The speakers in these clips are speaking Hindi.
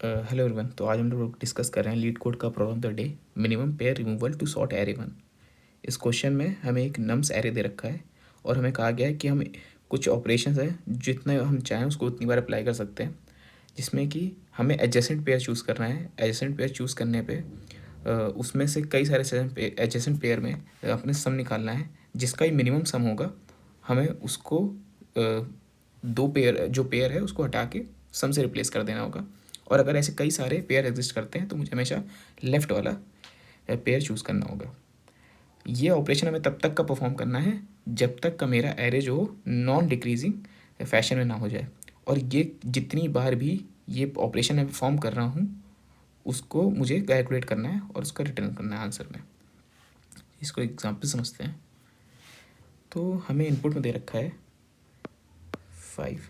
Hello everyone. तो आज हम लोग डिस्कस कर रहे हैं लीड कोड का problem the day, minimum pair removal to sort array one. इस क्वेश्चन में हमें एक नम्स एरे दे रखा है और हमें कहा गया है कि हम कुछ ऑपरेशंस है जितने हम चाहें उसको उतनी बार अप्लाई कर सकते हैं, जिसमें कि हमें एडजेसेंट पेयर चूज़ करना है। एडजेसेंट पेयर चूज़ करने पे उसमें से कई सारे एडजेसेंट पेयर में अपने सम निकालना है, जिसका ही मिनिमम सम होगा हमें उसको दो पेयर जो पेयर है उसको हटा के सम से रिप्लेस कर देना होगा। और अगर ऐसे कई सारे पेयर एग्जिस्ट करते हैं तो मुझे हमेशा लेफ़्ट वाला पेयर चूज़ करना होगा। ये ऑपरेशन हमें तब तक का परफॉर्म करना है जब तक का मेरा एरे जो नॉन डिक्रीजिंग फैशन में ना हो जाए। और ये जितनी बार भी ये ऑपरेशन मैं परफॉर्म कर रहा हूँ उसको मुझे कैलकुलेट करना है और उसका रिटर्न करना है आंसर में। इसको एग्जाम्पल समझते हैं। तो हमें इनपुट में दे रखा है 5,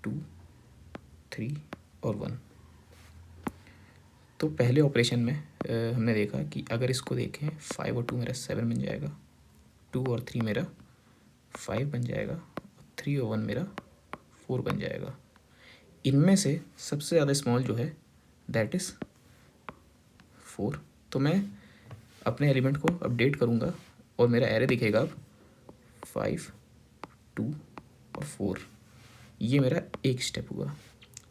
2, 3 और 1। तो पहले ऑपरेशन में हमने देखा कि अगर इसको देखें 5 और 2 मेरा 7 बन जाएगा, 2 और 3 मेरा 5 बन जाएगा, 3 और 1 मेरा 4 बन जाएगा। इनमें से सबसे ज़्यादा स्मॉल जो है दैट इज़ 4। तो मैं अपने एलिमेंट को अपडेट करूँगा और मेरा एरे दिखेगा अब 5, 2 और 4। ये मेरा एक स्टेप हुआ।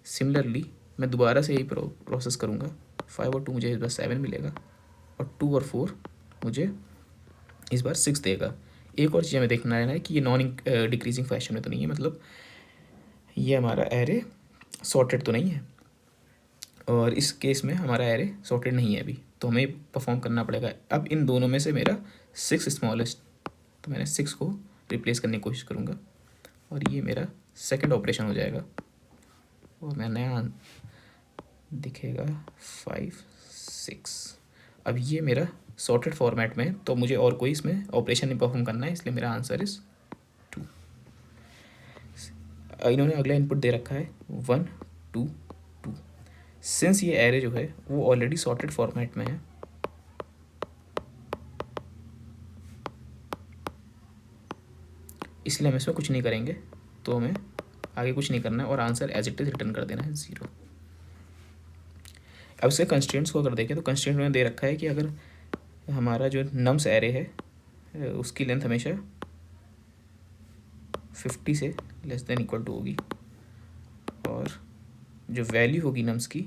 सिमिलरली मैं दोबारा से यही प्रोसेस करूँगा। 5 और 2 मुझे इस बार 7 मिलेगा और 2 और 4 मुझे इस बार 6 देगा। एक और चीज़ हमें देखना है कि ये नॉन डिक्रीजिंग फैशन में तो नहीं है, मतलब ये हमारा एरे सॉर्टेड तो नहीं है, और इस केस में हमारा एरे सॉर्टेड नहीं है अभी, तो हमें परफॉर्म करना पड़ेगा। अब इन दोनों में से मेरा 6 स्मॉलेस्ट, तो मैंने 6 को रिप्लेस करने की कोशिश करूँगा और ये मेरा सेकंड ऑपरेशन हो जाएगा और मैं नया दिखेगा 5, 6। अब ये मेरा सॉर्टेड फॉर्मेट में, तो मुझे और कोई इसमें ऑपरेशन नहीं परफॉर्म करना है, इसलिए मेरा आंसर इज़ 2। इन्होंने अगला इनपुट दे रखा है 1, 2, 2। सिंस ये एरे जो है वो ऑलरेडी सॉर्टेड फॉर्मेट में है, इसलिए हम इसमें कुछ नहीं करेंगे। तो हमें आगे कुछ नहीं करना है और answer as it is return कर देना है 0। अब इसके कंस्ट्रेंट्स को अगर देखें तो कंस्ट्रेंट में दे रखा है कि अगर हमारा जो नम्स एरे है उसकी लेंथ हमेशा 50 से लेस देन इक्वल टू होगी और जो वैल्यू होगी नम्स की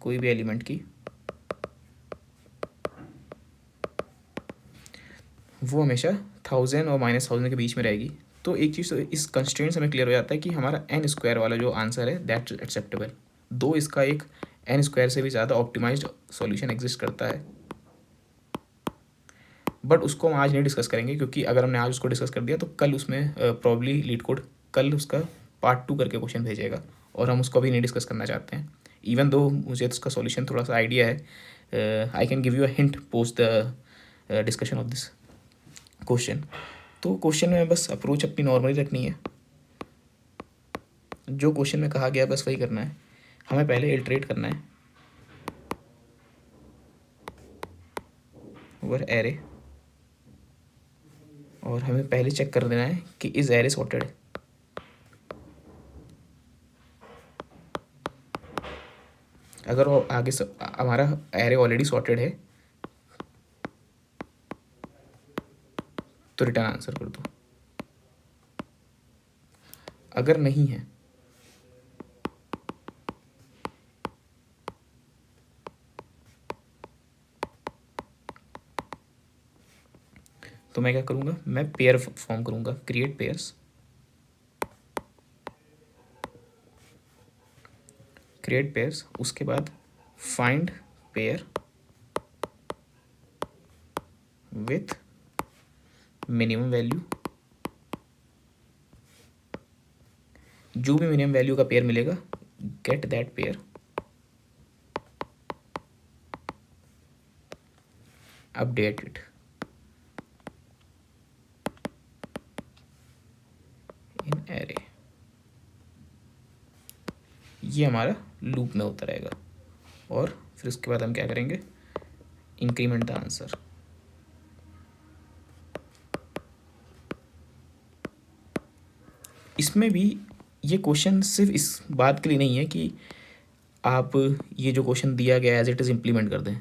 कोई भी एलिमेंट की वो हमेशा 1000 और -1000 के बीच में रहेगी। तो एक चीज़ तो इस कंस्ट्रेंट से हमें क्लियर हो जाता है कि हमारा n स्क्वायर वाला जो आंसर है दैट एक्सेप्टेबल, दो इसका एक n स्क्वायर से भी ज़्यादा ऑप्टिमाइज्ड सॉल्यूशन एग्जिस्ट करता है, बट उसको हम आज नहीं डिस्कस करेंगे, क्योंकि अगर हमने आज उसको डिस्कस कर दिया तो कल उसमें प्रॉब्ली लीड कोड कल उसका पार्ट 2 करके क्वेश्चन भेजेगा और हम उसको अभी नहीं डिस्कस करना चाहते हैं। इवन दो मुझे उसका सॉल्यूशन थोड़ा सा आइडिया है, I can give you a hint post the discussion of this question. तो क्वेश्चन में बस अप्रोच अपनी नॉर्मली रखनी है, जो क्वेश्चन में कहा गया बस वही करना है। हमें पहले इल्ट्रेट करना है ओवर एरे और हमें पहले चेक कर देना है कि इस एरे सॉर्टेड है। अगर वो आगे से हमारा एरे ऑलरेडी सॉर्टेड है तो रिटर्न आंसर कर दो, अगर नहीं है तो मैं क्या करूँगा, मैं पेयर फॉर्म करूँगा, क्रिएट पेयर्स, क्रिएट पेयर्स, उसके बाद find pair with minimum value. जो भी मिनिमम वैल्यू का पेयर मिलेगा get that pair, update it in array. ये हमारा लूप में होता रहेगा और फिर उसके बाद हम क्या करेंगे, इंक्रीमेंट द आंसर। इसमें भी ये क्वेश्चन सिर्फ इस बात के लिए नहीं है कि आप ये जो क्वेश्चन दिया गया एज इट इज़ इम्प्लीमेंट कर दें।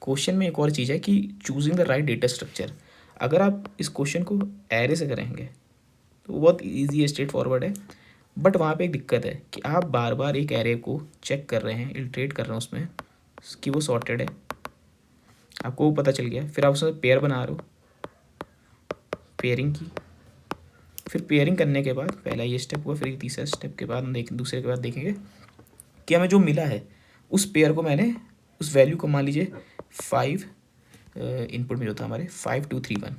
क्वेश्चन में एक और चीज़ है कि choosing the right data structure. अगर आप इस क्वेश्चन को एरे से करेंगे तो बहुत ईजी है, स्ट्रेट फॉरवर्ड है, बट वहाँ पे एक दिक्कत है कि आप बार बार एक एरे को चेक कर रहे हैं, इल्ट्रेट कर रहे हैं उसमें कि वो सॉर्टेड है, आपको वो पता चल गया, फिर आप उसमें पेयर बना रहे हो, पेयरिंग की, फिर पेयरिंग करने के बाद पहला ये स्टेप हुआ, फिर तीसरा स्टेप के बाद हम दूसरे के बाद देखेंगे कि हमें जो मिला है उस पेयर को मैंने उस वैल्यू को मान लीजिए 5 इनपुट में जो था हमारे 5231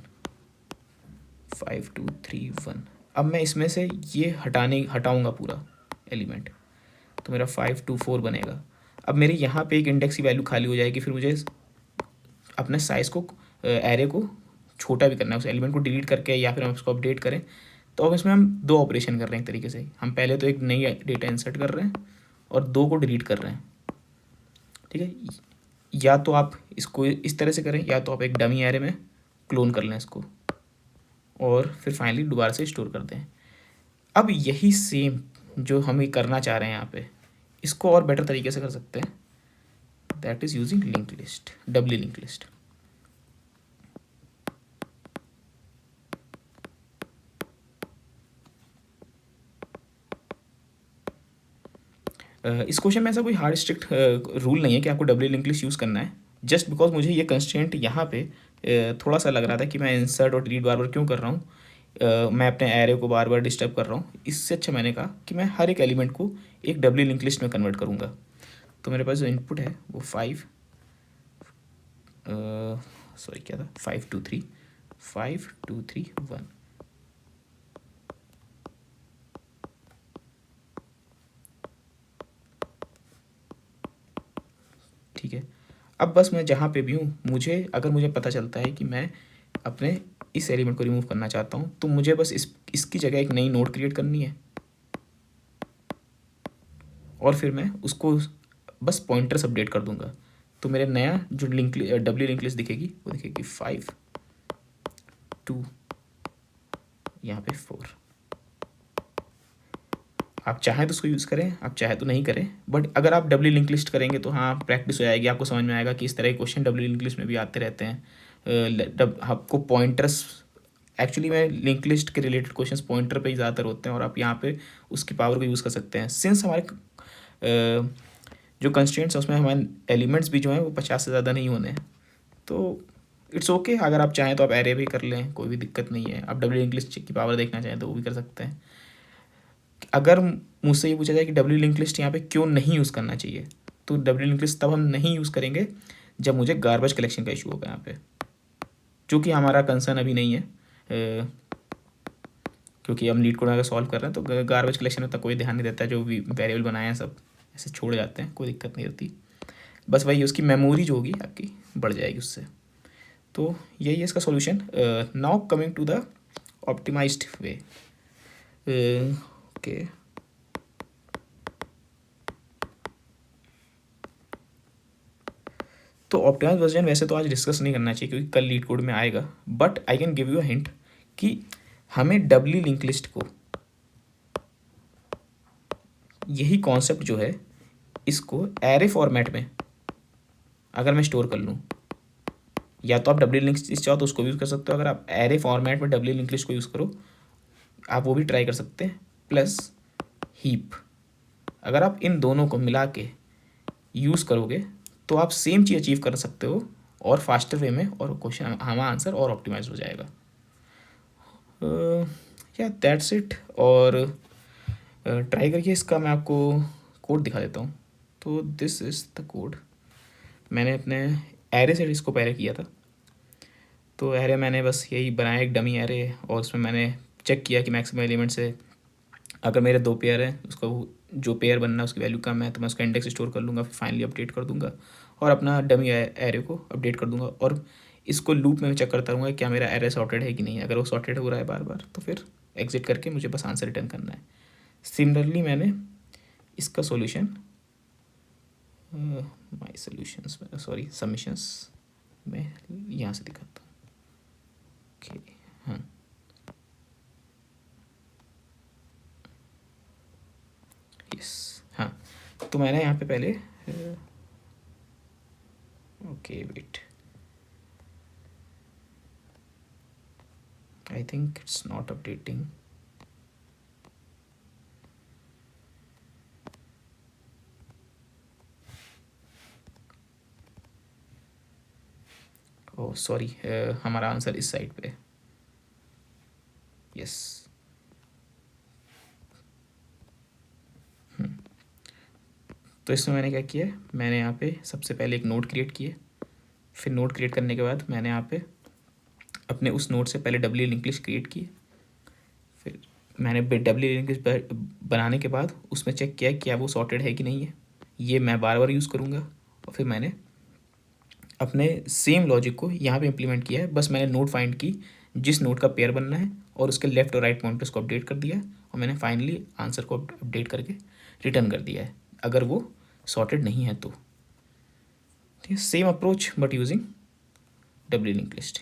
5231। अब मैं इसमें से ये हटाऊंगा पूरा एलिमेंट, तो मेरा 524 बनेगा। अब मेरे यहाँ पे एक इंडेक्स की वैल्यू खाली हो जाएगी, फिर मुझे अपने साइज़ को एरे को छोटा भी करना है, उस एलिमेंट को डिलीट करके या फिर हम उसको अपडेट करें। तो अब इसमें हम दो ऑपरेशन कर रहे हैं एक तरीके से। हम पहले तो एक नई डेटा इंसर्ट कर रहे हैं और दो को डिलीट कर रहे हैं, ठीक है। या तो आप इसको इस तरह से करें, या तो आप एक डमी एरे में क्लोन कर लें इसको और फिर फाइनली दोबारा से स्टोर कर दें। अब यही सेम जो हम ये करना चाह रहे हैं यहाँ पे, इसको और बेटर तरीके से कर सकते हैं, that is using link list, W link list. इस क्वेश्चन में ऐसा कोई हार्ड स्ट्रिक्ट रूल नहीं है कि आपको डब्ल्यू लिंक लिस्ट यूज़ करना है, जस्ट बिकॉज मुझे ये कंस्ट्रेंट यहाँ पे थोड़ा सा लग रहा था कि मैं इंसर्ट और डिलीट बार बार क्यों कर रहा हूँ, मैं अपने एरे को बार बार डिस्टर्ब कर रहा हूँ। इससे अच्छा मैंने कहा कि मैं हर एक एलिमेंट को एक डब्ल्यू लिंक लिस्ट में कन्वर्ट करूँगा। तो मेरे पास जो इनपुट है वो 5231। ठीक है। अब बस मैं जहाँ पे भी हूँ, अगर मुझे पता चलता है कि मैं अपने इस एलिमेंट को रिमूव करना चाहता हूँ, तो मुझे बस इसकी जगह एक नई नोड क्रिएट करनी है और फिर मैं उसको बस पॉइंटर्स अपडेट कर दूंगा। तो मेरे नया जो डब्ल्यू लिंक लिस्ट दिखेगी वो दिखेगी 5 2 यहाँ पे 4। आप चाहें तो उसको यूज़ करें, आप चाहे तो नहीं करें, बट अगर आप डब्ल्यू लिंक लिस्ट करेंगे तो हाँ प्रैक्टिस हो जाएगी, आपको समझ में आएगा कि इस तरह के क्वेश्चन डब्ल्यू लिंक लिस्ट में भी आते रहते हैं। आपको पॉइंटर्स, एक्चुअली में लिंक लिस्ट के रिलेटेड क्वेश्चंस पॉइंटर पे ही ज़्यादातर होते हैं और आप यहाँ पे उसकी पावर को यूज़ कर सकते हैं। सिंस हमारे जो कंस्ट्रेंट्स हैं उसमें हमारे एलिमेंट्स भी जो हैं वो 50 से ज़्यादा नहीं होने हैं, तो इट्स ओके। अगर आप चाहें तो आप एरे भी कर लें, कोई भी दिक्कत नहीं है। आप डब्ल्यू लिंक लिस्ट की पावर देखना चाहें तो वो भी कर सकते हैं। अगर मुझसे ये पूछा जाए कि डब्ल्यू लिंक लिस्ट यहाँ पे क्यों नहीं यूज़ करना चाहिए, तो डब्ल्यू लिंक लिस्ट तब हम नहीं यूज़ करेंगे जब मुझे गार्बेज कलेक्शन का इशू होगा यहाँ पे, जो कि हमारा कंसर्न अभी नहीं है, क्योंकि हम लीड कोड अगर सॉल्व कर रहे हैं तो गार्बेज कलेक्शन में तक कोई ध्यान नहीं देता है। जो भी वेरिएबल बनाए हैं सब ऐसे छोड़ जाते हैं, कोई दिक्कत नहीं होती। बस वही उसकी मेमोरी जो होगी आपकी बढ़ जाएगी उससे। तो यही है इसका solution. Now coming to the optimised way. Okay, तो ऑप्टिमाइज वर्जन वैसे तो आज डिस्कस नहीं करना चाहिए क्योंकि कल लीड कोड में आएगा, but I can give you a hint कि हमें डब्ल्यू लिंक लिस्ट को, यही कॉन्सेप्ट जो है इसको एरे फॉर्मेट में अगर मैं स्टोर कर लूँ, या तो आप डब्ल्यू लिंक लिस्ट चाहो तो उसको यूज़ कर सकते हो। अगर आप एरे फॉर्मेट में डब्ल्यू लिंक लिस्ट को यूज़ करो, आप वो भी ट्राई कर सकते हैं, प्लस हीप। अगर आप इन दोनों को मिला के यूज़ करोगे तो आप सेम चीज़ अचीव कर सकते हो और फास्टर वे में, और क्वेश्चन हमारा आंसर और ऑप्टिमाइज हो जाएगा। या दैट्स इट। और ट्राई करके इसका मैं आपको कोड दिखा देता हूँ। तो दिस इज़ द कोड। मैंने अपने एरे से इसको पहले किया था। तो एरे मैंने बस यही बनाया, एक डमी एरे, और उसमें मैंने चेक किया कि मैक्सिमम एलिमेंट से अगर मेरे 2 पेयर हैं, उसका जो पेयर बनना है उसकी वैल्यू कम है तो मैं उसका इंडेक्स स्टोर कर लूँगा, फिर फाइनली अपडेट कर दूँगा और अपना डमी एरे को अपडेट कर दूँगा। और इसको लूप में चेक करता रहूँगा क्या मेरा एरे सॉर्टेड है कि नहीं है। अगर वो सॉर्टेड हो रहा है बार बार तो फिर एग्जिट करके मुझे बस आंसर रिटर्न करना है। सिमिलरली मैंने इसका सॉल्यूशन माई सोल्यूशंस में, सॉरी सबमिशंस में यहाँ से दिखाता हूँ। ओके, हाँ, यस, हाँ। तो मैंने यहाँ पे पहले okay wait, I think it's not updating. Oh sorry, हमारा आंसर इस साइड पे, यस। तो इसमें मैंने क्या किया, मैंने यहाँ पे सबसे पहले एक नोड क्रिएट किए, फिर नोड क्रिएट करने के बाद मैंने यहाँ पे अपने उस नोड से पहले डब्ल्यू लिंक लिस्ट क्रिएट किए। फिर मैंने डब्ल्यू लिंक लिस्ट बनाने के बाद उसमें चेक किया क्या वो सॉर्टेड है कि नहीं है, ये मैं बार बार यूज़ करूँगा। और फिर मैंने अपने सेम लॉजिक को यहाँ पे इम्प्लीमेंट किया है, बस मैंने नोड फाइंड की जिस नोड का पेयर बनना है और उसके लेफ्ट और राइट पॉइंटर्स को अपडेट कर दिया है, और मैंने फाइनली आंसर को अपडेट करके रिटर्न कर दिया है अगर वो सॉर्टेड नहीं है तो। ठीक है, same approach but using W link list.